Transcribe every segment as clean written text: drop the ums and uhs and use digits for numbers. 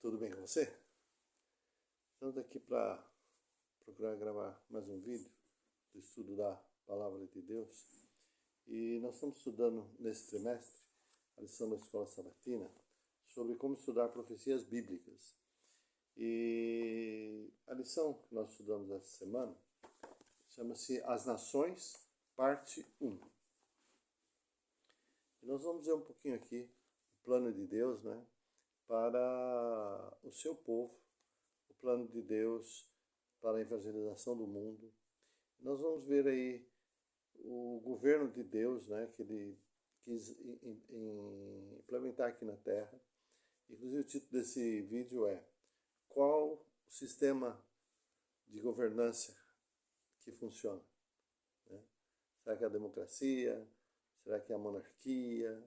Tudo bem com você? Estamos aqui para procurar gravar mais um vídeo do estudo da Palavra de Deus. E nós estamos estudando nesse trimestre a lição da Escola Sabatina sobre como estudar profecias bíblicas. E a lição que nós estudamos essa semana chama-se As Nações, parte 1. E nós vamos ver um pouquinho aqui o plano de Deus, né, para o seu povo, o plano de Deus para a evangelização do mundo. Nós vamos ver aí o governo de Deus, né, que ele quis implementar aqui na Terra. Inclusive o título desse vídeo é Qual o sistema de governança que funciona? Né? Será que é a democracia? Será que é a monarquia?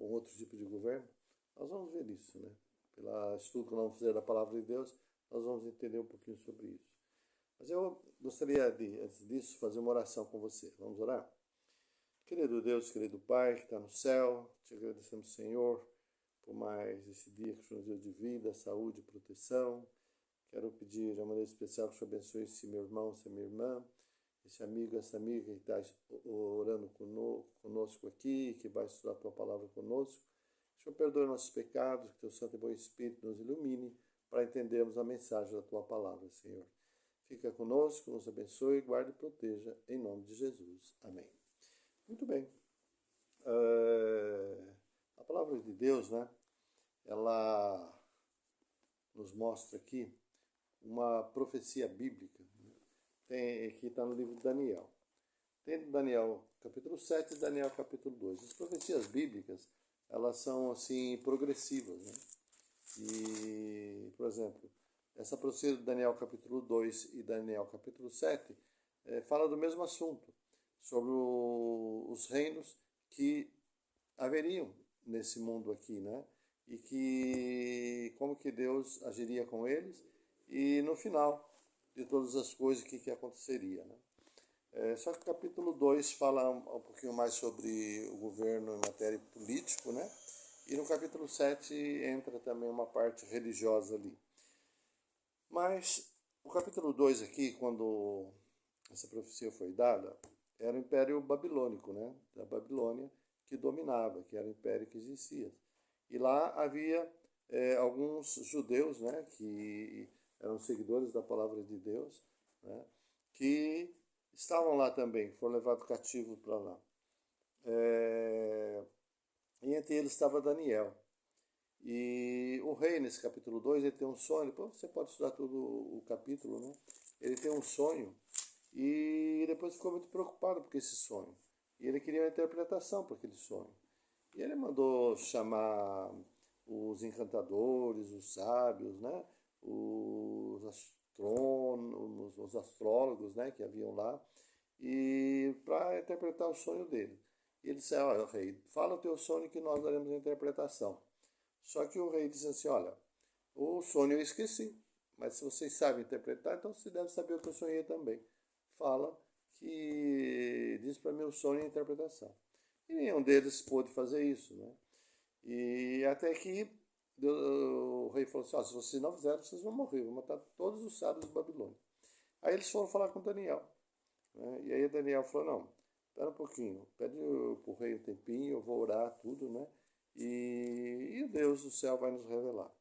Ou outro tipo de governo? Nós vamos ver isso, né? Pelo estudo que nós vamos fazer da Palavra de Deus, nós vamos entender um pouquinho sobre isso. Mas eu gostaria de, antes disso, fazer uma oração com você. Vamos orar? Querido Deus, querido Pai, que está no céu, te agradecemos, Senhor, por mais esse dia que o Senhor nos deu de vida, saúde e proteção. Quero pedir de uma maneira especial que o Senhor abençoe esse meu irmão, essa minha irmã, esse amigo, essa amiga que está orando conosco aqui, que vai estudar a Tua Palavra conosco. Senhor, perdoe nossos pecados, que Teu Santo e Bom Espírito nos ilumine para entendermos a mensagem da Tua Palavra, Senhor. Fica conosco, nos abençoe, guarde e proteja, em nome de Jesus. Amém. Muito bem. A Palavra de Deus, né, ela nos mostra aqui uma profecia bíblica, né, que está no livro de Daniel. Tem Daniel capítulo 7 e Daniel capítulo 2. As profecias bíblicas, elas são assim progressivas, né? E, por exemplo, essa profecia de Daniel capítulo 2 e Daniel capítulo 7 fala do mesmo assunto, sobre os reinos que haveriam nesse mundo aqui, né? E que como que Deus agiria com eles e no final de todas as coisas que aconteceria, né? Só que o capítulo 2 fala um pouquinho mais sobre o governo em matéria político, né? E no capítulo 7 entra também uma parte religiosa ali. Mas o capítulo 2 aqui, quando essa profecia foi dada, era o Império Babilônico, né? Da Babilônia, que dominava, que era o império que existia. E lá havia alguns judeus, né? Que eram seguidores da palavra de Deus, né? Que estavam lá também, foram levados cativos para lá. E entre eles estava Daniel. E o rei, nesse capítulo 2, ele tem um sonho. Depois você pode estudar todo o capítulo, né? Ele tem um sonho e depois ficou muito preocupado com esse sonho. E ele queria uma interpretação para aquele sonho. E ele mandou chamar os encantadores, os sábios, né? Os astrônomos, os astrólogos, né? Que haviam lá, e para interpretar o sonho dele. E ele disse: olha, rei, fala o teu sonho que nós daremos a interpretação. Só que o rei disse assim: olha, o sonho eu esqueci, mas se vocês sabem interpretar, então você deve saber o que eu sonhei também. Fala que diz para mim o sonho e a interpretação. E nenhum deles pôde fazer isso, né? E até que o rei falou assim: se vocês não fizerem, vocês vão morrer, vão matar todos os sábios de Babilônia. Aí eles foram falar com Daniel, né? E aí Daniel falou: não, espera um pouquinho, pede para o rei um tempinho, eu vou orar tudo, né? E o Deus do céu vai nos revelar.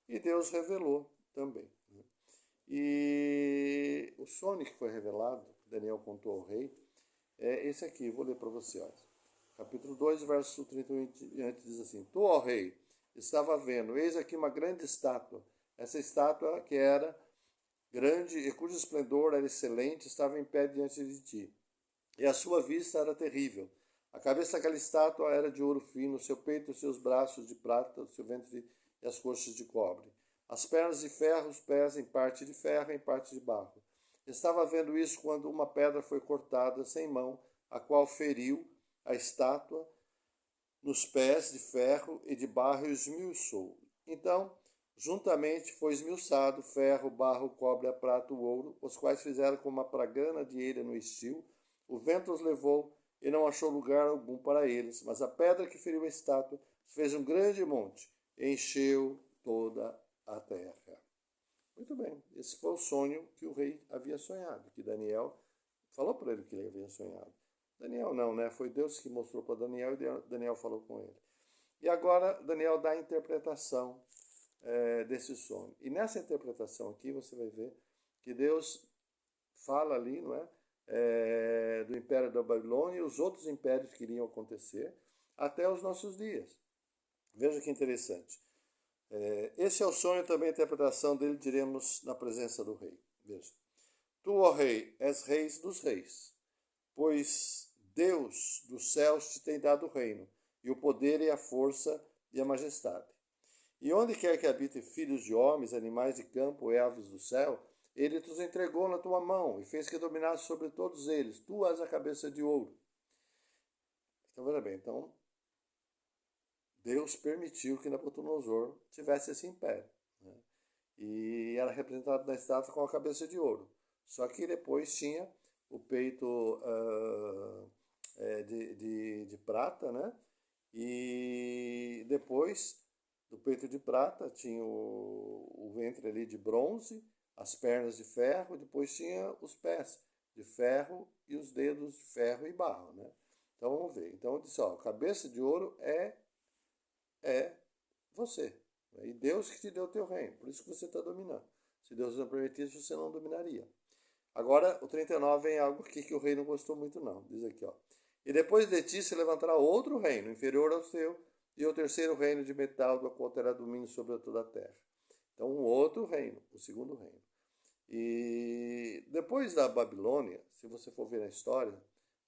E Deus revelou também, né? E o sonho que foi revelado, Daniel contou ao rei, é esse aqui, vou ler para você. Olha. Capítulo 2, verso 31 diante diz assim: Tu, ó rei, estava vendo, eis aqui uma grande estátua. Essa estátua que era grande e cujo esplendor era excelente, estava em pé diante de ti. E a sua vista era terrível. A cabeça daquela estátua era de ouro fino, seu peito e seus braços de prata, o seu ventre e as coxas de cobre. As pernas de ferro, os pés em parte de ferro e em parte de barro. Estava vendo isso quando uma pedra foi cortada sem mão, a qual feriu a estátua nos pés de ferro e de barro e os esmiuçou. Então, juntamente foi esmiuçado ferro, barro, cobre, a prata, o ouro, os quais fizeram como uma pragana de eira no estio. O vento os levou e não achou lugar algum para eles, mas a pedra que feriu a estátua fez um grande monte, encheu toda a terra. Muito bem, esse foi o sonho que o rei havia sonhado, que Daniel falou para ele que ele havia sonhado. Daniel não, né? Foi Deus que mostrou para Daniel e Daniel falou com ele. E agora Daniel dá a interpretação desse sonho. E nessa interpretação aqui você vai ver que Deus fala ali, não é? Do Império da Babilônia e os outros impérios que iriam acontecer até os nossos dias. Veja que interessante. Esse é o sonho, também a interpretação dele, diremos na presença do rei. Veja. Tu, ó rei, és reis dos reis, pois Deus dos céus te tem dado o reino, e o poder e a força e a majestade. E onde quer que habitem filhos de homens, animais de campo e aves do céu, ele te os entregou na tua mão e fez que dominasse sobre todos eles. Tu és a cabeça de ouro. Então, veja bem, então, Deus permitiu que Nabucodonosor tivesse esse império, né? E era representado na estátua com a cabeça de ouro. Só que depois tinha o peito de prata, né? E depois do peito de prata tinha o ventre ali de bronze, as pernas de ferro, depois tinha os pés de ferro e os dedos de ferro e barro, né? Então vamos ver. Então eu disse, ó, cabeça de ouro é você. E Deus que te deu o teu reino, por isso que você está dominando. Se Deus não permitisse, você não dominaria. Agora, o 39 vem algo aqui que o rei não gostou muito não. Diz aqui, ó. E depois de ti se levantará outro reino, inferior ao seu, e o terceiro reino de metal, do qual terá domínio sobre toda a terra. Então, um outro reino, o segundo reino. E depois da Babilônia, se você for ver na história,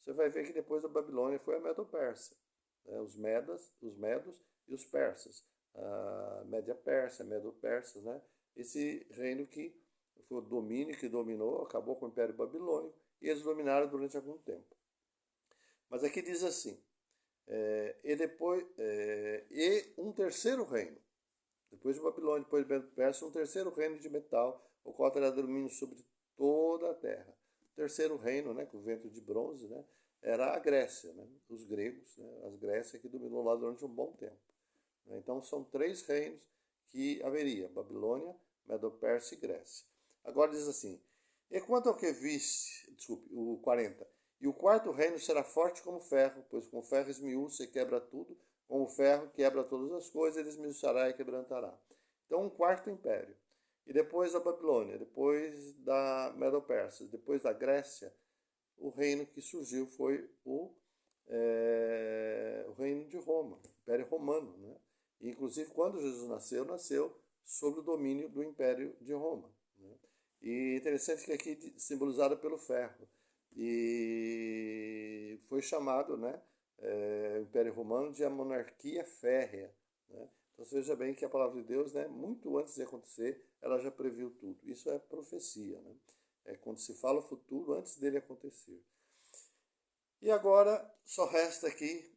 você vai ver que depois da Babilônia foi a Medo-Persa, né? Os medos e os persas. A Média-Persa, Medo-Persas, né? Esse reino que foi o domínio que dominou, acabou com o Império Babilônico, e eles dominaram durante algum tempo. Mas aqui diz assim, e um terceiro reino, depois de Babilônia, depois de Medo-Persa, um terceiro reino de metal, o qual terá domínio sobre toda a terra. O terceiro reino, né, com o ventre de bronze, né, era a Grécia, né, os gregos, né, as Grécias que dominou lá durante um bom tempo. Então são três reinos que haveria, Babilônia, Medo-Persa e Grécia. Agora diz assim, e quanto ao que viste, desculpe, o 40, e o quarto reino será forte como ferro, pois com ferro esmiúça e quebra tudo, com o ferro quebra todas as coisas, ele esmiuçará e quebrantará. Então um quarto império. E depois a Babilônia, depois da Medo-Persa, depois da Grécia, o reino que surgiu foi o reino de Roma, o Império Romano, né? E, inclusive, quando Jesus nasceu sob o domínio do Império de Roma, né? E interessante que aqui simbolizado pelo ferro. E foi chamado, né, o Império Romano de a monarquia férrea, né? Então você veja bem que a palavra de Deus, né, muito antes de acontecer, ela já previu tudo. Isso é profecia, né? É quando se fala o futuro antes dele acontecer. E agora só resta aqui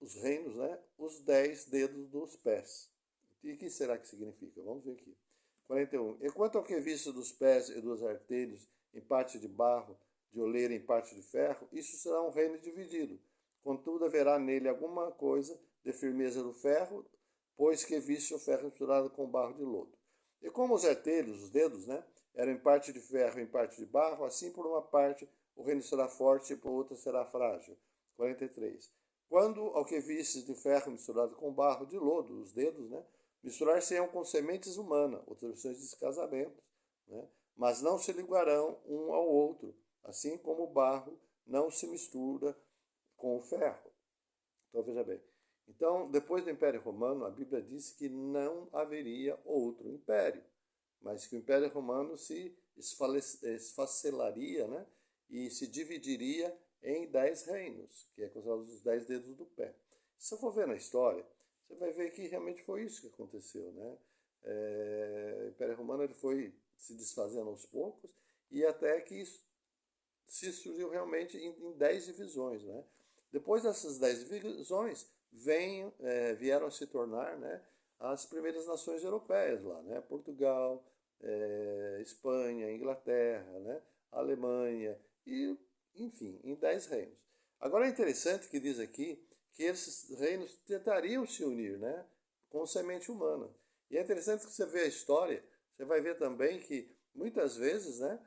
os reinos, né? Os 10 dedos dos pés. E o que será que significa? Vamos ver aqui. 41. E quanto ao que é visto dos pés e dos artelhos, em parte de barro, de oleira em parte de ferro, isso será um reino dividido. Contudo, haverá nele alguma coisa de firmeza do ferro, pois que viste o ferro misturado com barro de lodo. E como os artelhos, os dedos, né, eram em parte de ferro e em parte de barro, assim por uma parte o reino será forte e por outra será frágil. 43. Quando ao que vistes de ferro misturado com barro de lodo, os dedos, né, misturar-se-ão com sementes humanas, outras versões de casamentos, né, mas não se ligarão um ao outro, assim como o barro não se mistura com o ferro. Então veja bem. Então, depois do Império Romano, a Bíblia diz que não haveria outro império, mas que o Império Romano se esfacelaria, né, e se dividiria em 10 reinos, que é considerado os 10 dedos do pé. Se eu for ver na história, você vai ver que realmente foi isso que aconteceu, né? O Império Romano ele foi se desfazendo aos poucos e até que se surgiu realmente em 10 divisões, né? Depois dessas 10 divisões, vieram a se tornar, né, as primeiras nações europeias lá, né? Portugal, Espanha, Inglaterra, né? Alemanha e, enfim, em 10 reinos. Agora é interessante que diz aqui que esses reinos tentariam se unir, né? com semente humana. E é interessante que você vê a história, você vai ver também que muitas vezes, né,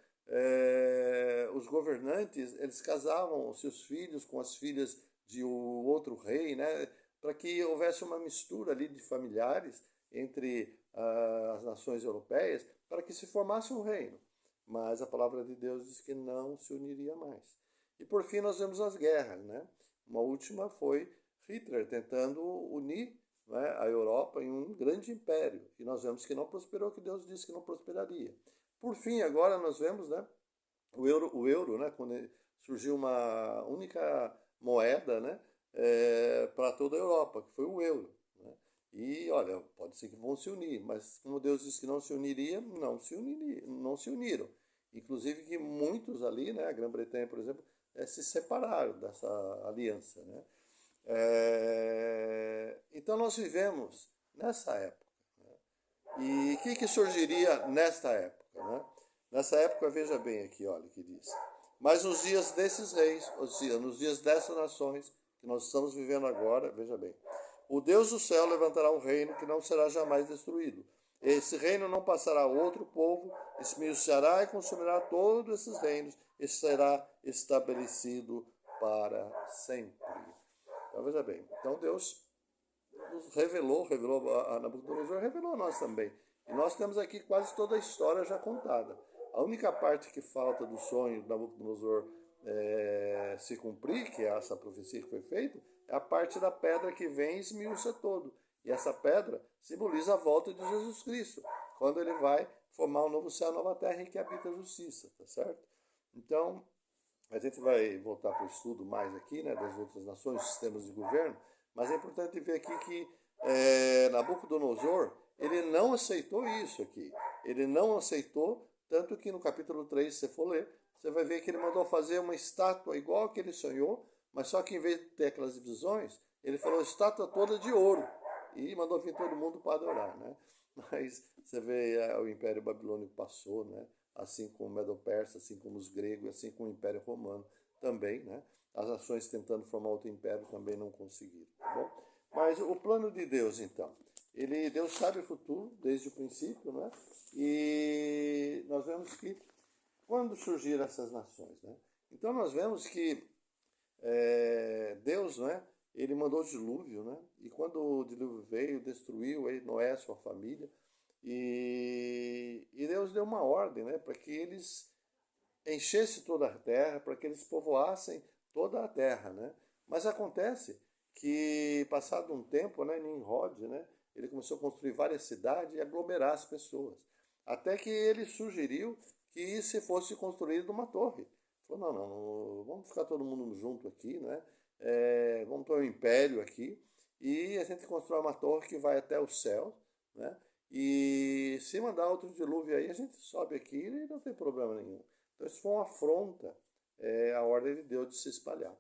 os governantes, eles casavam os seus filhos com as filhas de outro rei, né, para que houvesse uma mistura ali de familiares entre as nações europeias, para que se formasse um reino. Mas a palavra de Deus diz que não se uniria mais. E por fim nós vemos as guerras, né? Uma última foi Hitler tentando unir, né, a Europa em um grande império. E nós vemos que não prosperou, que Deus disse que não prosperaria. Por fim, agora nós vemos, né, o euro, né, quando surgiu uma única moeda, né, para toda a Europa, que foi o euro. Né? E olha, pode ser que vão se unir, mas como Deus disse que não se uniria, não se uniram. Inclusive que muitos ali, né, a Grã-Bretanha, por exemplo, se separaram dessa aliança. Né? Então nós vivemos nessa época. Né? E o que surgiria nesta época? Né? Nessa época, veja bem aqui, olha o que diz. Mas nos dias desses reis, ou seja, nos dias dessas nações que nós estamos vivendo agora, veja bem, o Deus do céu levantará um reino que não será jamais destruído. Esse reino não passará a outro povo, esmiuçará e consumirá todos esses reinos e será estabelecido para sempre. Então, veja bem, então Deus nos revelou a Nabucodonosor, revelou a nós também. E nós temos aqui quase toda a história já contada. A única parte que falta do sonho de Nabucodonosor se cumprir, que é essa profecia que foi feita, é a parte da pedra que vem e esmiuça todo. E essa pedra simboliza a volta de Jesus Cristo, quando ele vai formar um novo céu e uma nova terra em que habita a justiça, tá certo? Então, a gente vai voltar para o estudo mais aqui, né, das outras nações, sistemas de governo, mas é importante ver aqui que Nabucodonosor, ele não aceitou isso aqui. Ele não aceitou, tanto que no capítulo 3, se você for ler, você vai ver que ele mandou fazer uma estátua igual que ele sonhou, mas só que em vez de ter aquelas divisões, ele falou estátua toda de ouro. E mandou vir todo mundo para adorar, né? Mas você vê o Império Babilônico passou, né? Assim como o Medo-Persa, assim como os gregos, assim como o Império Romano também, né? As nações tentando formar outro império também não conseguiram, tá bom? Mas o plano de Deus, então, Deus sabe o futuro desde o princípio, né? E nós vemos que quando surgiram essas nações, né? Então nós vemos que Deus, né? Ele mandou o dilúvio, né? E quando o dilúvio veio, destruiu ele, Noé, sua família, e Deus deu uma ordem, né? Para que eles enchessem toda a terra, para que eles povoassem toda a terra, né? Mas acontece que, passado um tempo, né, Nimrod, né, ele começou a construir várias cidades e aglomerar as pessoas. Até que ele sugeriu que se fosse construída uma torre. Falou, não, vamos ficar todo mundo junto aqui, né? Vamos ter um império aqui e a gente constrói uma torre que vai até o céu, né? E se mandar outro dilúvio aí, a gente sobe aqui e não tem problema nenhum. Então isso foi uma afronta à ordem de Deus de se espalhar.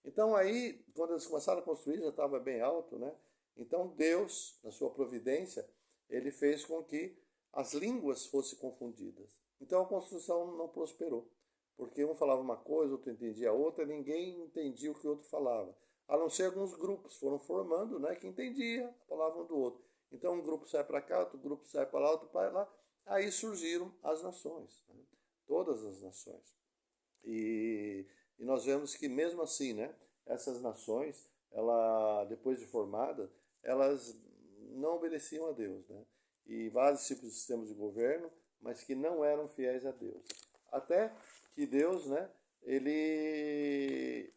Então aí, quando eles começaram a construir, já estava bem alto, né? Então Deus, na sua providência, ele fez com que as línguas fossem confundidas. Então a construção não prosperou, porque um falava uma coisa, outro entendia outra, ninguém entendia o que o outro falava. A não ser alguns grupos foram formando, né, que entendia a palavra um do outro. Então um grupo sai para cá, outro grupo sai para lá, outro para lá. Aí surgiram as nações, né? Todas as nações. E nós vemos que mesmo assim, né, essas nações, depois de formadas, elas não obedeciam a Deus, né? E vários tipos de sistemas de governo, mas que não eram fiéis a Deus. Até que Deus, né, ele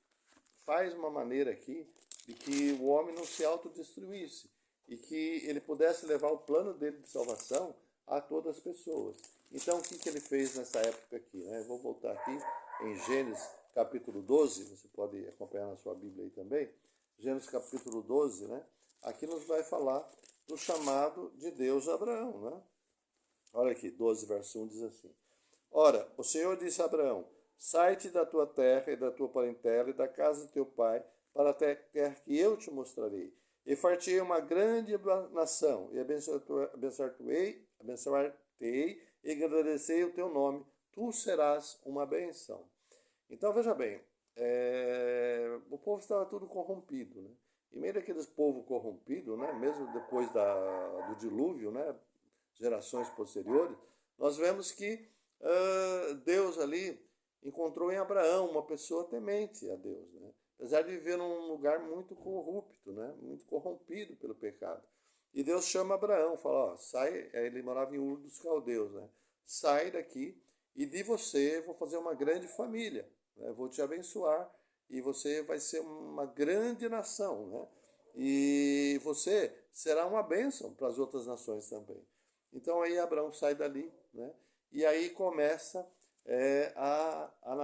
faz uma maneira aqui de que o homem não se autodestruísse e que ele pudesse levar o plano dele de salvação a todas as pessoas. Então, o que ele fez nessa época aqui? Né? Eu vou voltar aqui em Gênesis capítulo 12, você pode acompanhar na sua Bíblia aí também. Gênesis capítulo 12, né? Aqui nos vai falar do chamado de Deus a Abraão, né? Olha aqui, 12, verso 1 diz assim. Ora, o Senhor disse a Abraão, sai-te da tua terra e da tua parentela e da casa de teu pai para a terra que eu te mostrarei. E fartei uma grande nação, e abençoar-te-ei e agradecerei o teu nome, tu serás uma benção. Então veja bem, o povo estava tudo corrompido, né? em meio daqueles povo corrompido, né, mesmo depois do dilúvio, né, gerações posteriores, nós vemos que Deus ali encontrou em Abraão uma pessoa temente a Deus, né? Apesar de viver num lugar muito corrupto, né? Muito corrompido pelo pecado. E Deus chama Abraão, fala, ó, sai, ele morava em Ur dos Caldeus, né? Sai daqui e de você vou fazer uma grande família, né? Vou te abençoar e você vai ser uma grande nação, né? E você será uma bênção para as outras nações também. Então aí Abraão sai dali, né? E aí começa a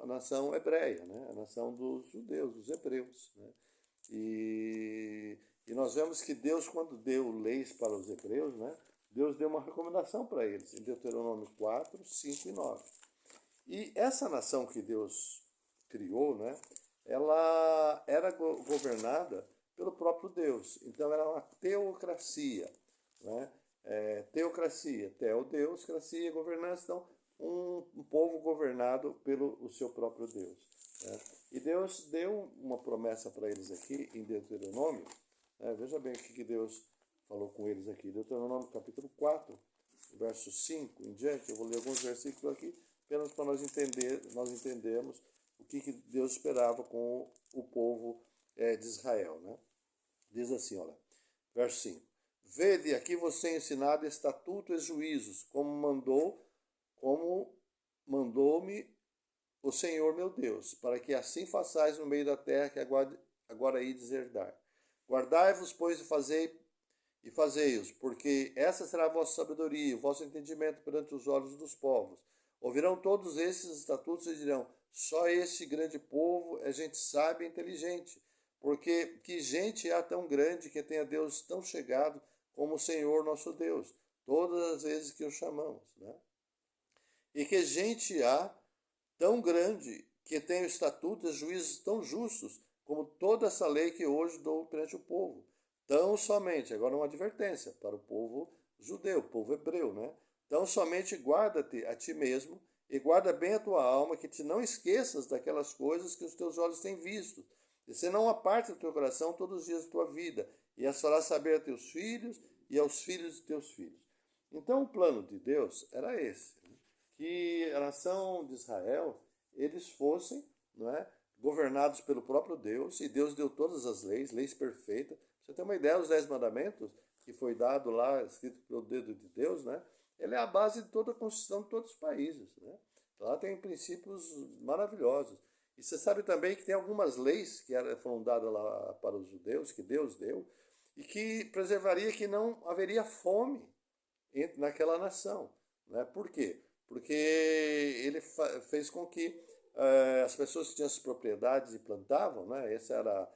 nação hebreia, né? A nação dos judeus, dos hebreus, né? E nós vemos que Deus, quando deu leis para os hebreus, né? Deus deu uma recomendação para eles, em Deuteronômio 4, 5 e 9. E essa nação que Deus criou, né? Ela era governada pelo próprio Deus. Então era uma teocracia, né? Teocracia, teo, Deus, cracia, governança. Então, um povo governado pelo o seu próprio Deus, né? E Deus deu uma promessa para eles aqui em Deuteronômio, né? Veja bem o que Deus falou com eles aqui. Deuteronômio capítulo 4, verso 5 em diante. Eu vou ler alguns versículos aqui, apenas para nós entendermos o que Deus esperava com o povo de Israel, né? Diz assim, olha, verso 5. Vede, aqui vos tenho ensinado estatutos e juízos, como mandou-me o Senhor meu Deus, para que assim façais no meio da terra que agora ides herdar. Guardai-vos, pois, e fazei-os, porque essa será a vossa sabedoria, o vosso entendimento perante os olhos dos povos. Ouvirão todos esses estatutos e dirão, só este grande povo é gente sábia e inteligente, porque que gente há tão grande que tenha Deus tão chegado como o Senhor nosso Deus, todas as vezes que o chamamos, né? E que gente há tão grande que tenha estatutos e juízos tão justos como toda essa lei que hoje dou perante o povo. Tão somente, agora uma advertência para o povo judeu, o povo hebreu, né? Tão somente guarda-te a ti mesmo e guarda bem a tua alma, que te não esqueças daquelas coisas que os teus olhos têm visto, e se não aparte do teu coração todos os dias da tua vida, e as farás saber a teus filhos e aos filhos de teus filhos. Então o plano de Deus era esse, né? Que a nação de Israel, eles fossem, não é, governados pelo próprio Deus, e Deus deu todas as leis, leis perfeitas. Você tem uma ideia, os 10 mandamentos, que foi dado lá, escrito pelo dedo de Deus, né? Ele é a base de toda a Constituição de todos os países, né? Lá tem princípios maravilhosos. E você sabe também que tem algumas leis que foram dadas lá para os judeus, que Deus deu, e que preservaria que não haveria fome naquela nação, né? Por quê? Porque ele fez com que as pessoas que tinham as propriedades e plantavam, né? Esse era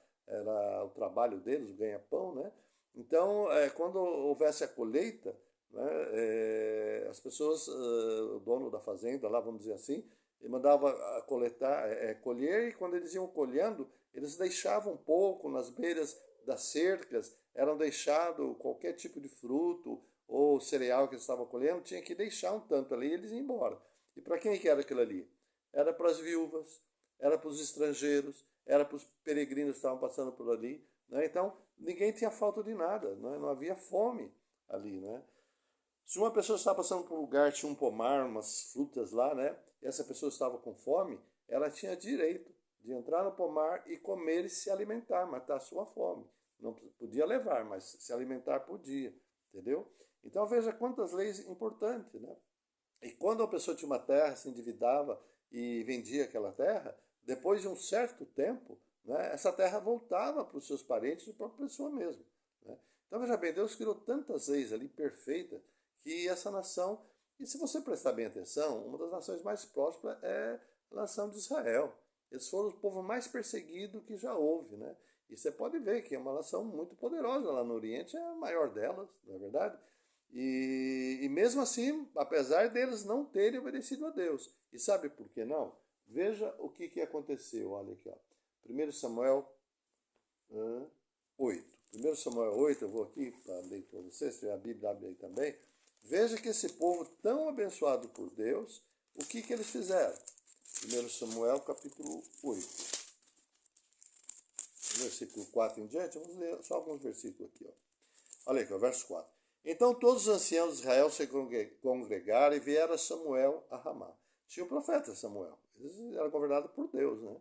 o trabalho deles, o ganha-pão, né? Então, quando houvesse a colheita, né? As pessoas, o dono da fazenda, lá vamos dizer assim, ele mandava colher, e quando eles iam colhendo, eles deixavam um pouco nas beiras das cercas, eram deixado qualquer tipo de fruto ou cereal que eles estavam colhendo, tinha que deixar um tanto ali e eles iam embora. E para quem que era aquilo ali? Era para as viúvas, era para os estrangeiros, era para os peregrinos que estavam passando por ali, né? Então, ninguém tinha falta de nada, né? Não havia fome ali, né? Se uma pessoa estava passando por um lugar, tinha um pomar, umas frutas lá, né? E essa pessoa estava com fome, ela tinha direito de entrar no pomar e comer e se alimentar, matar a sua fome. Não podia levar, mas se alimentar podia, entendeu? Então veja quantas leis importantes, né? E quando a pessoa tinha uma terra, se endividava e vendia aquela terra, depois de um certo tempo, né, essa terra voltava para os seus parentes e para a pessoa mesmo, né? Então veja bem, Deus criou tantas leis ali perfeitas que essa nação, e se você prestar bem atenção, uma das nações mais prósperas é a nação de Israel. Eles foram o povo mais perseguido que já houve, né? E você pode ver que é uma nação muito poderosa lá no Oriente, é a maior delas, não é verdade? E mesmo assim, apesar deles não terem obedecido a Deus. E sabe por que não? Veja o que aconteceu, olha aqui, ó. 1 Samuel 8. 1 Samuel 8, eu vou aqui para ler para vocês, se tiver a Bíblia, abre aí também. Veja que esse povo tão abençoado por Deus, o que eles fizeram? 1 Samuel capítulo 8. versículo 4 em diante, vamos ler só alguns versículos aqui. Ó. Olha aqui, ó, verso 4. Então todos os anciãos de Israel se congregaram e vieram a Samuel a Ramá. Tinha o profeta Samuel, eles eram governados por Deus, né?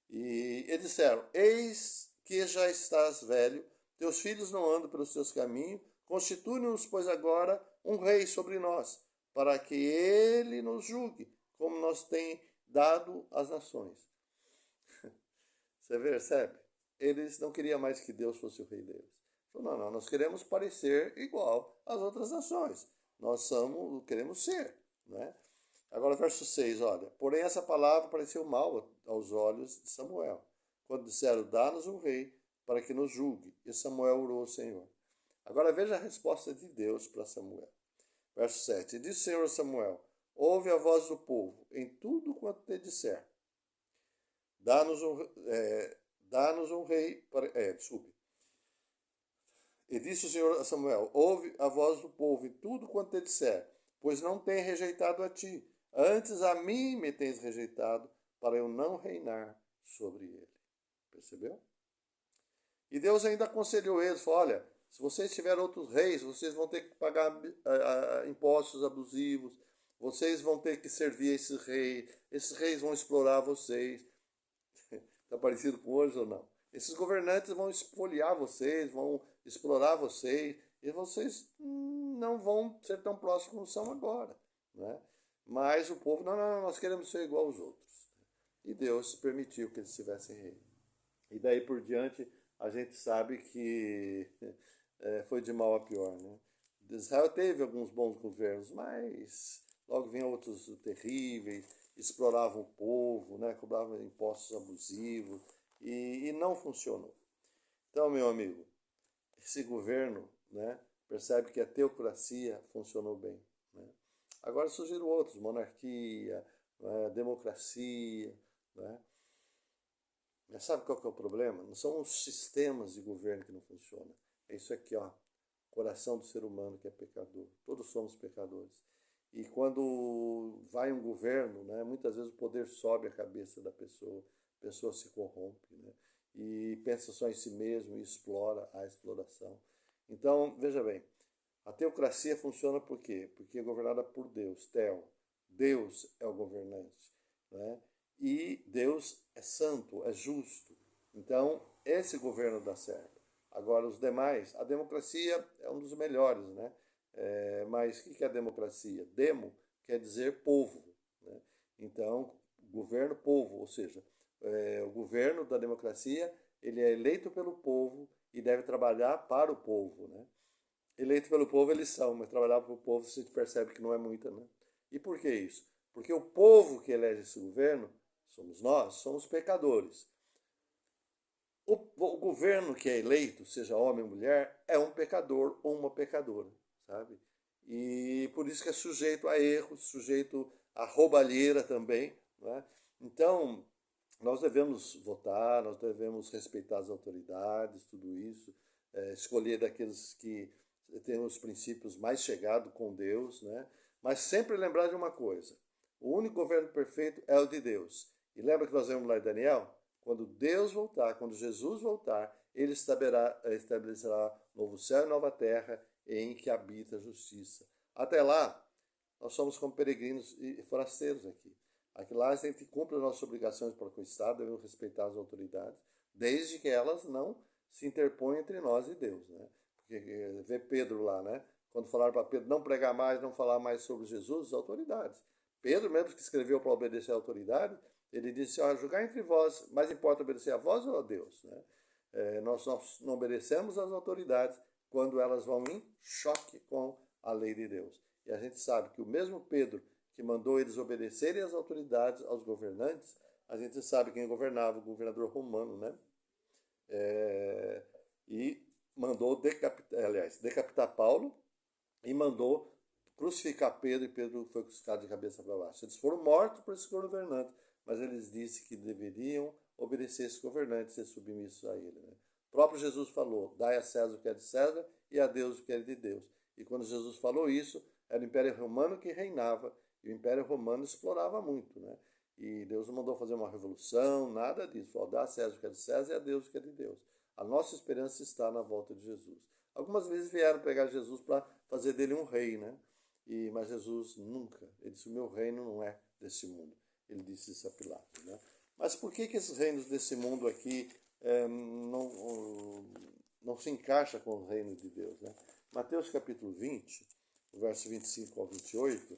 E eles disseram, eis que já estás velho, teus filhos não andam pelos teus caminhos, constitui-nos, pois agora, um rei sobre nós, para que ele nos julgue, como nos tem dado as nações. Você percebe? Eles não queriam mais que Deus fosse o rei deles. Não, não, nós queremos parecer igual às outras nações. Nós queremos ser, né? Agora, verso 6, olha. Porém, essa palavra pareceu mal aos olhos de Samuel, quando disseram, dá-nos um rei para que nos julgue. E Samuel orou ao Senhor. Agora, veja a resposta de Deus para Samuel. Verso 7. E disse o Senhor a Samuel, ouve a voz do povo em tudo quanto te disser. Dá-nos um rei para... desculpe. E disse o Senhor a Samuel, ouve a voz do povo em tudo quanto te disser, pois não tem rejeitado a ti, antes a mim me tens rejeitado, para eu não reinar sobre ele. Percebeu? E Deus ainda aconselhou eles, falou, olha, se vocês tiverem outros reis, vocês vão ter que pagar impostos abusivos, vocês vão ter que servir esses reis vão explorar vocês. Está parecido com hoje ou não? Esses governantes vão espoliar vocês, vão explorar vocês, e vocês não vão ser tão próximos como são agora, né? Mas o povo, não, nós queremos ser igual aos outros. E Deus permitiu que eles tivessem rei. E daí por diante, a gente sabe que foi de mal a pior, né? Israel teve alguns bons governos, mas logo vinham outros terríveis, exploravam o povo, né? Cobravam impostos abusivos, e não funcionou. Então, meu amigo, esse governo, né, percebe que a teocracia funcionou bem, né? Agora surgiram outros, monarquia, né, democracia, né? Mas sabe qual que é o problema? Não são os sistemas de governo que não funcionam. É isso aqui, ó, coração do ser humano que é pecador. Todos somos pecadores. E quando vai um governo, né, muitas vezes o poder sobe a cabeça da pessoa, a pessoa se corrompe, né, e pensa só em si mesmo e explora a exploração. Então, veja bem, a teocracia funciona por quê? Porque é governada por Deus, Theo. Deus é o governante, né? E Deus é santo, é justo. Então, esse governo dá certo. Agora, os demais, a democracia é um dos melhores, né? Mas o que é a democracia? Demo quer dizer povo, né? Então, governo povo, ou seja, o governo da democracia, ele é eleito pelo povo e deve trabalhar para o povo, né? Eleito pelo povo eles são, mas trabalhar para o povo você percebe que não é muita, né? E por que isso? Porque o povo que elege esse governo somos nós, somos pecadores. O governo que é eleito, seja homem ou mulher, é um pecador ou uma pecadora, sabe? E por isso que é sujeito a erros, sujeito a roubalheira também, né? Então, nós devemos votar, nós devemos respeitar as autoridades, tudo isso, escolher daqueles que têm os princípios mais chegados com Deus, né? Mas sempre lembrar de uma coisa, o único governo perfeito é o de Deus. E lembra que nós vemos lá em Daniel? Quando Deus voltar, quando Jesus voltar, ele estabelecerá novo céu e nova terra em que habita a justiça. Até lá, nós somos como peregrinos e forasteiros aqui. Aqui lá a gente cumpre as nossas obrigações para com o Estado, devemos respeitar as autoridades, desde que elas não se interponham entre nós e Deus, né? Porque vê Pedro lá, né? Quando falaram para Pedro não pregar mais, não falar mais sobre Jesus, as autoridades. Pedro, mesmo que escreveu para obedecer à autoridade, ele disse, julgar entre vós, mais importa obedecer a vós ou a Deus, né? Nós não obedecemos às autoridades quando elas vão em choque com a lei de Deus. E a gente sabe que o mesmo Pedro que mandou eles obedecerem às autoridades, aos governantes, a gente sabe quem governava, o governador romano, né? E mandou decapitar Paulo e mandou crucificar Pedro, e Pedro foi crucificado de cabeça para baixo. Eles foram mortos por esse governante, mas eles disseram que deveriam obedecer esse governante, ser submissos a ele, né? O próprio Jesus falou, dai a César o que é de César e a Deus o que é de Deus. E quando Jesus falou isso, era o Império Romano que reinava, e o Império Romano explorava muito, né? E Deus não mandou fazer uma revolução, nada disso. Falou, dá a César o que é de César e a Deus o que é de Deus. A nossa esperança está na volta de Jesus. Algumas vezes vieram pegar Jesus para fazer dele um rei, né? Mas Jesus nunca. Ele disse, o meu reino não é desse mundo. Ele disse isso a Pilatos, né? Mas por que esses reinos desse mundo aqui não se encaixa com o reino de Deus, né? Mateus capítulo 20, verso 25 ao 28,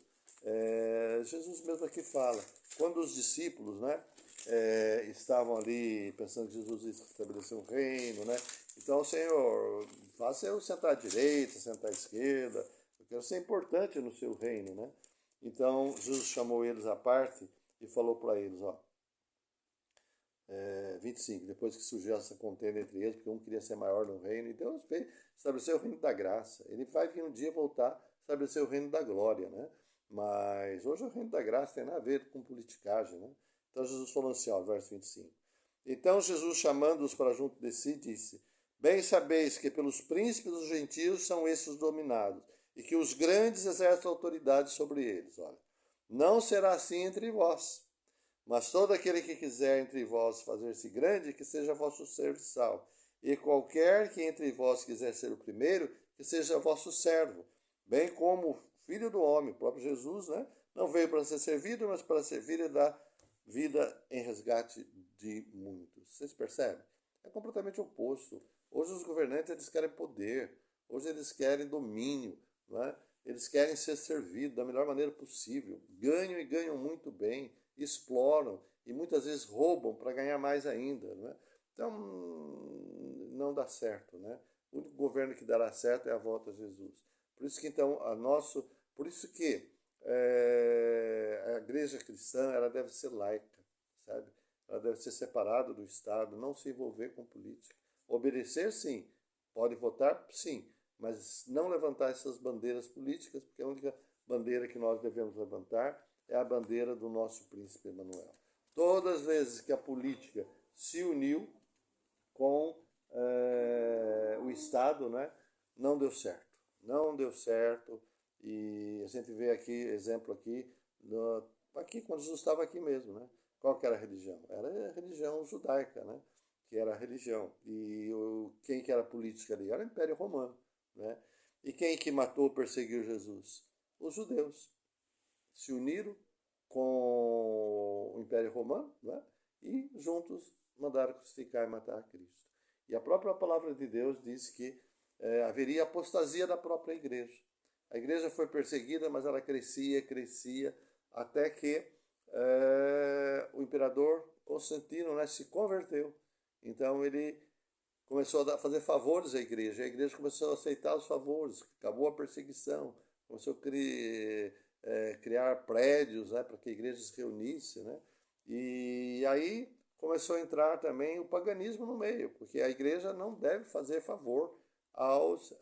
Jesus mesmo aqui fala, quando os discípulos, né, estavam ali pensando que Jesus ia estabelecer um reino, né? Então, Senhor, faça eu sentar à direita, sentar à esquerda, eu quero ser importante no seu reino, né? Então, Jesus chamou eles à parte e falou para eles, 25, depois que surgiu essa contenda entre eles, porque um queria ser maior no reino, e Deus veio estabelecer o reino da graça. Ele vai vir um dia voltar a estabelecer o reino da glória, né? Mas hoje o reino da graça tem nada a ver com politicagem, né? Então Jesus falou assim, verso 25. Então Jesus, chamando-os para junto de si, disse, bem sabeis que pelos príncipes dos gentios são esses dominados, e que os grandes exercem autoridade sobre eles. Olha, não será assim entre vós. Mas todo aquele que quiser entre vós fazer-se grande, que seja vosso serviçal. E qualquer que entre vós quiser ser o primeiro, que seja vosso servo. Bem como o Filho do Homem, o próprio Jesus, né? Não veio para ser servido, mas para servir e dar vida em resgate de muitos. Vocês percebem? É completamente oposto. Hoje os governantes eles querem poder. Hoje eles querem domínio, não é? Eles querem ser servidos da melhor maneira possível. Ganham e ganham muito bem. Exploram e muitas vezes roubam para ganhar mais ainda, né? Então não dá certo, né? O único governo que dará certo é a volta a Jesus. Por isso que então por isso que a igreja cristã ela deve ser laica, sabe? Ela deve ser separada do Estado, não se envolver com política, obedecer sim, pode votar sim, mas não levantar essas bandeiras políticas, porque a única bandeira que nós devemos levantar é a bandeira do nosso príncipe Emanuel. Todas as vezes que a política se uniu com o Estado, né, não deu certo. Não deu certo. E a gente vê aqui, exemplo aqui, aqui quando Jesus estava aqui mesmo, né? Qual que era a religião? Era a religião judaica, né? Que era a religião. E quem que era a política ali? Era o Império Romano, né? E quem que matou, perseguiu Jesus? Os judeus. Se uniram com o Império Romano, né? E juntos mandaram crucificar e matar a Cristo. E a própria palavra de Deus diz que haveria apostasia da própria igreja. A igreja foi perseguida, mas ela crescia, até que o imperador Constantino, né, se converteu. Então ele começou a fazer favores à igreja. A igreja começou a aceitar os favores, acabou a perseguição, começou a criar prédios, né, para que a igreja se reunisse, né? E aí começou a entrar também o paganismo no meio, porque a igreja não deve fazer favor aos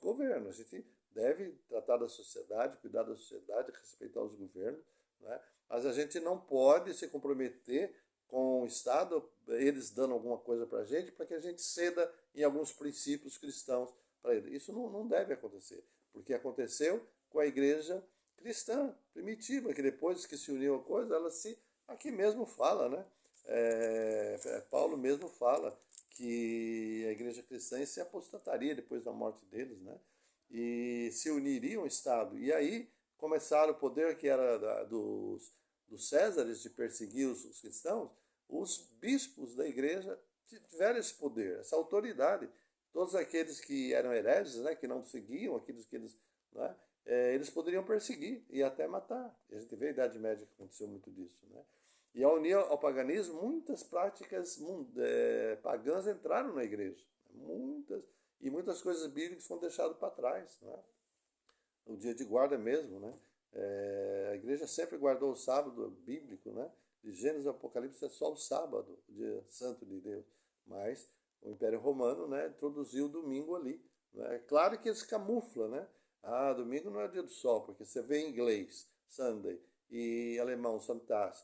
governos. A gente deve tratar da sociedade, cuidar da sociedade, respeitar os governos, né? Mas a gente não pode se comprometer com o Estado, eles dando alguma coisa para que a gente ceda em alguns princípios cristãos para eles. Isso não deve acontecer, porque aconteceu com a igreja cristã primitiva, que depois que se uniu a coisa, aqui mesmo fala, né? Paulo mesmo fala que a igreja cristã se apostataria depois da morte deles, né? E se uniria ao Estado. E aí começaram o poder que era dos Césares de perseguir os cristãos. Os bispos da igreja tiveram esse poder, essa autoridade. Todos aqueles que eram hereges, né, que não seguiam, aqueles que eles poderiam perseguir e até matar. E a gente vê a Idade Média que aconteceu muito disso, né? E ao unir ao paganismo, muitas práticas pagãs entraram na igreja. Muitas coisas bíblicas foram deixadas para trás, né? O dia de guarda mesmo, né? A igreja sempre guardou o sábado bíblico, né? De Gênesis e Apocalipse é só o sábado, o dia santo de Deus. Mas o Império Romano, né, introduziu o domingo ali. Né? Claro que eles camuflam, né? Domingo não é dia do sol, porque você vê em inglês, Sunday, e alemão, Sonntag,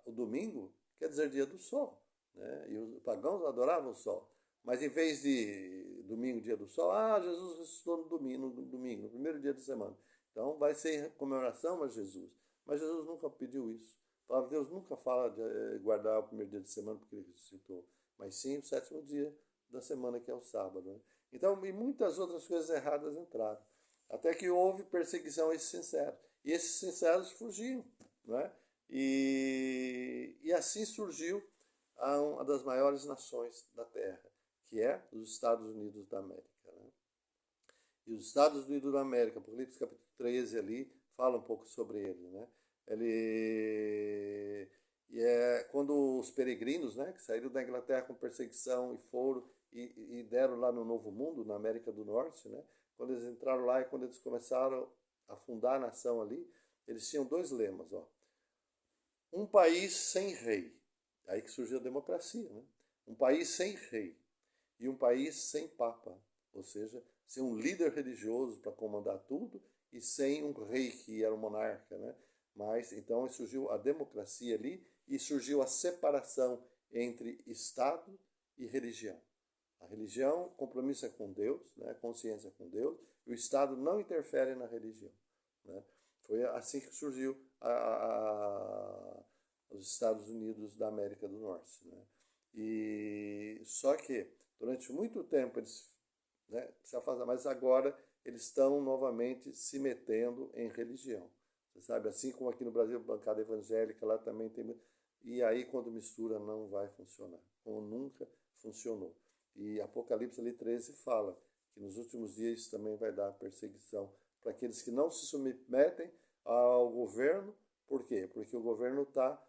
o domingo quer dizer dia do sol, né? E os pagãos adoravam o sol. Mas em vez de domingo, dia do sol, Jesus ressuscitou no domingo, no primeiro dia da semana. Então vai ser comemoração a Jesus. Mas Jesus nunca pediu isso. A palavra de Deus nunca fala de guardar o primeiro dia de semana porque ele ressuscitou, mas sim o sétimo dia da semana, que é o sábado. Né? Então, e muitas outras coisas erradas entraram. Até que houve perseguição a esses sinceros. E esses sinceros fugiam. Né? E assim surgiu uma das maiores nações da Terra, que é os Estados Unidos da América. Né? E os Estados Unidos da América, Apocalipse capítulo 13 ali, fala um pouco sobre ele. Né? E é quando os peregrinos, né, que saíram da Inglaterra com perseguição e foram e deram lá no Novo Mundo, na América do Norte, né, quando eles entraram lá e quando eles começaram a fundar a nação ali, eles tinham dois lemas, ó. Um país sem rei, aí que surgiu a democracia, né? Um país sem rei e um país sem papa, ou seja, sem um líder religioso para comandar tudo e sem um rei que era um monarca, né? Mas então surgiu a democracia ali e surgiu a separação entre Estado e religião. A religião, compromisso é com Deus, né? Consciência com Deus, e o Estado não interfere na religião. Né? Foi assim que surgiu os Estados Unidos da América do Norte. Né? E só que durante muito tempo eles, né, se afastaram, mas agora eles estão novamente se metendo em religião. Você sabe, assim como aqui no Brasil, bancada evangélica, lá também tem. E aí, quando mistura, não vai funcionar, como nunca funcionou. E Apocalipse ali 13 fala que nos últimos dias isso também vai dar perseguição para aqueles que não se submetem ao governo. Por quê? Porque o governo está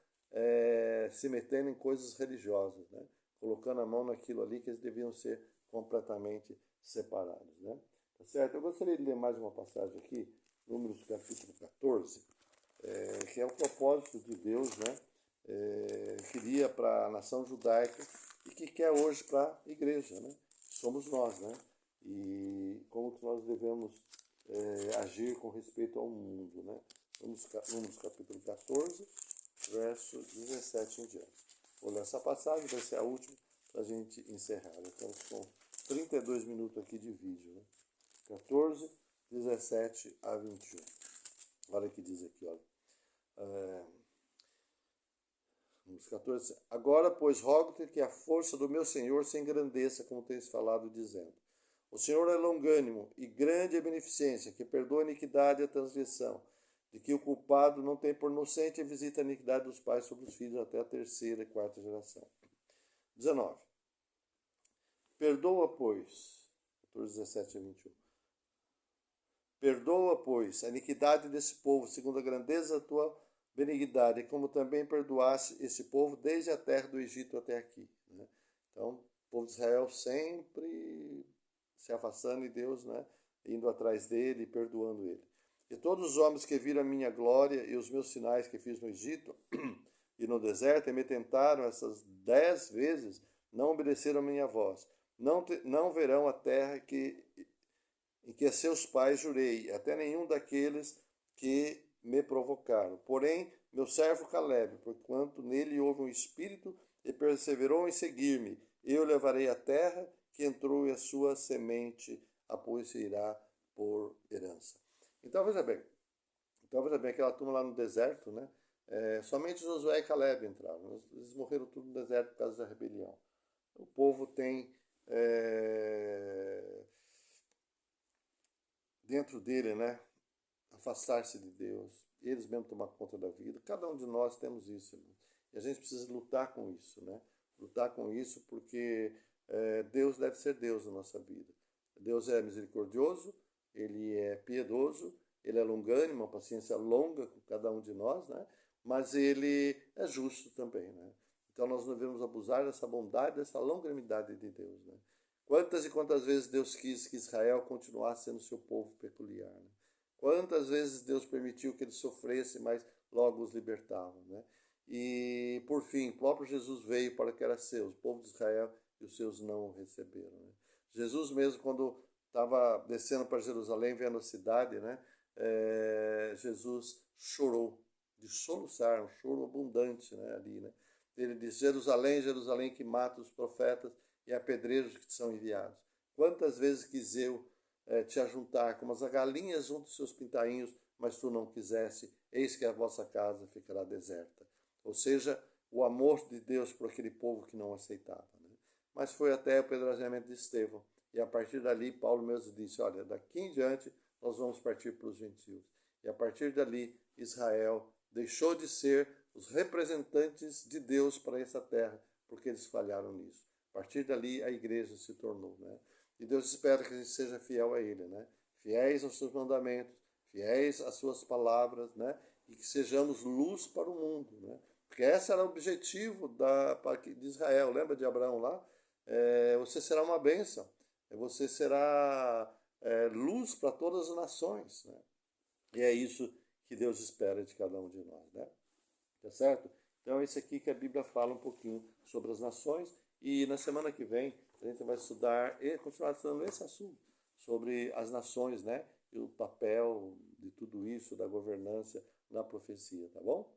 se metendo em coisas religiosas, né? Colocando a mão naquilo ali que eles deviam ser completamente separados. Né? Tá certo? Eu gostaria de ler mais uma passagem aqui, Números capítulo 14, que é o propósito de Deus, né? Queria para a nação judaica e que quer hoje para a igreja, né? Somos nós, né? E como que nós devemos agir com respeito ao mundo, né? Números capítulo 14, verso 17 em diante. Vou ler essa passagem, vai ser a última para a gente encerrar. Estamos com 32 minutos aqui de vídeo, né? 14, 17 a 21. Olha o que diz aqui, olha. Números 14. Agora, pois, rogo-te que a força do meu Senhor se engrandeça, como tens falado, dizendo: o Senhor é longânimo e grande a beneficência, que perdoa a iniquidade e a transgressão, de que o culpado não tem por inocente e visita a iniquidade dos pais sobre os filhos até a terceira e quarta geração. 19. Perdoa, pois, 14, 17 a 21. Perdoa, pois, a iniquidade desse povo, segundo a grandeza da tua benignidade, como também perdoaste esse povo desde a terra do Egito até aqui. Né? Então, o povo de Israel sempre se afastando de Deus, né? Indo atrás dele e perdoando ele. E todos os homens que viram a minha glória e os meus sinais que fiz no Egito e no deserto, e me tentaram essas 10 vezes, não obedeceram a minha voz. Não verão a terra em que a seus pais jurei, até nenhum daqueles que me provocaram. Porém, meu servo Caleb, porquanto nele houve um espírito e perseverou em seguir-me, eu levarei a terra que entrou e a sua semente a possuirá por herança. Então veja bem, aquela turma lá no deserto, né? Somente Josué e Caleb entraram. Eles morreram tudo no deserto por causa da rebelião. O povo tem dentro dele, né? Afastar-se de Deus, eles mesmos tomar conta da vida. Cada um de nós temos isso, irmão. E a gente precisa lutar com isso, né? Lutar com isso porque Deus deve ser Deus na nossa vida. Deus é misericordioso, Ele é piedoso, Ele é longânimo, uma paciência longa com cada um de nós, né? Mas Ele é justo também, né? Então nós não devemos abusar dessa bondade, dessa longanimidade de Deus, né? Quantas e quantas vezes Deus quis que Israel continuasse sendo seu povo peculiar, né? Quantas vezes Deus permitiu que eles sofressem, mas logo os libertava, né? E, por fim, o próprio Jesus veio para que era seu, o povo de Israel, e os seus não o receberam, né? Jesus mesmo, quando estava descendo para Jerusalém, vendo a cidade, né? Jesus chorou, de soluçar, um choro abundante, né? Ali, né? Ele diz: Jerusalém, Jerusalém, que mata os profetas e apedreja os que te são enviados. Quantas vezes quis eu te ajuntar, como as galinhas juntam os seus pintainhos, mas tu não quisesse, eis que a vossa casa ficará deserta. Ou seja, o amor de Deus por aquele povo que não aceitava. Né? Mas foi até o pedregamento de Estevão. E a partir dali, Paulo mesmo disse, olha, daqui em diante nós vamos partir para os gentios. E a partir dali, Israel deixou de ser os representantes de Deus para essa terra, porque eles falharam nisso. A partir dali, a igreja se tornou. Né? E Deus espera que a gente seja fiel a Ele, né? Fiéis aos seus mandamentos, fiéis às suas palavras, né? E que sejamos luz para o mundo, né? Porque esse era o objetivo de Israel. Lembra de Abraão lá? Você será uma bênção. Você será luz para todas as nações, né? E é isso que Deus espera de cada um de nós, né? Tá certo? Então, é isso aqui que a Bíblia fala um pouquinho sobre as nações. E na semana que vem, a gente vai estudar e continuar estudando esse assunto, sobre as nações, né? E o papel de tudo isso, da governança, na profecia, tá bom?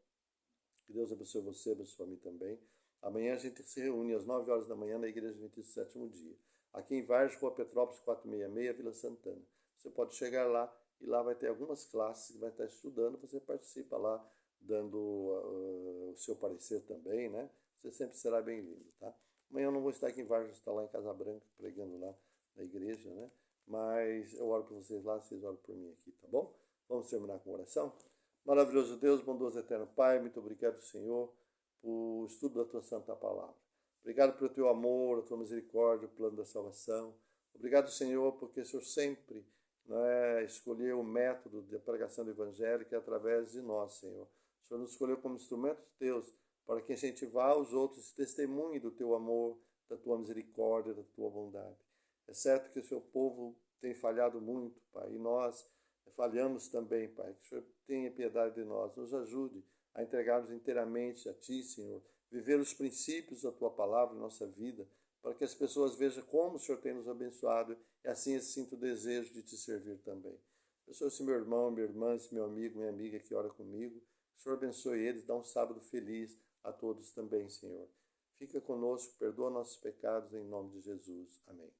Que Deus abençoe você, abençoe a mim também. Amanhã a gente se reúne às 9 horas da manhã na Igreja Adventista do Sétimo Dia. Aqui em Vargem, Rua Petrópolis, 466, Vila Santana. Você pode chegar lá e lá vai ter algumas classes que vai estar estudando. Você participa lá, dando o seu parecer também, né? Você sempre será bem-vindo, tá? Amanhã eu não vou estar aqui em Vargem, vou estar lá em Casa Branca, pregando lá na igreja, né? Mas eu oro por vocês lá, vocês oram por mim aqui, tá bom? Vamos terminar com oração? Maravilhoso Deus, bondoso eterno Pai, muito obrigado, Senhor, por estudo da tua santa palavra. Obrigado pelo teu amor, a tua misericórdia, o plano da salvação. Obrigado, Senhor, porque o Senhor sempre escolheu o método de pregação do evangelho que é através de nós, Senhor. O Senhor nos escolheu como instrumentos teus para que incentivar os outros testemunhem do teu amor, da tua misericórdia, da tua bondade. É certo que o seu povo tem falhado muito, Pai, e nós falhamos também, Pai. Que o Senhor tenha piedade de nós, nos ajude a entregarmos inteiramente a Ti, Senhor, viver os princípios da Tua palavra em nossa vida, para que as pessoas vejam como o Senhor tem nos abençoado e assim eu sinto o desejo de Te servir também. Eu sou esse meu irmão, minha irmã, esse meu amigo, minha amiga que ora comigo. O Senhor abençoe eles, dá um sábado feliz a todos também, Senhor. Fica conosco, perdoa nossos pecados em nome de Jesus. Amém.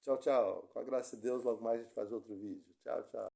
Tchau, tchau. Com a graça de Deus, logo mais a gente faz outro vídeo. Tchau, tchau.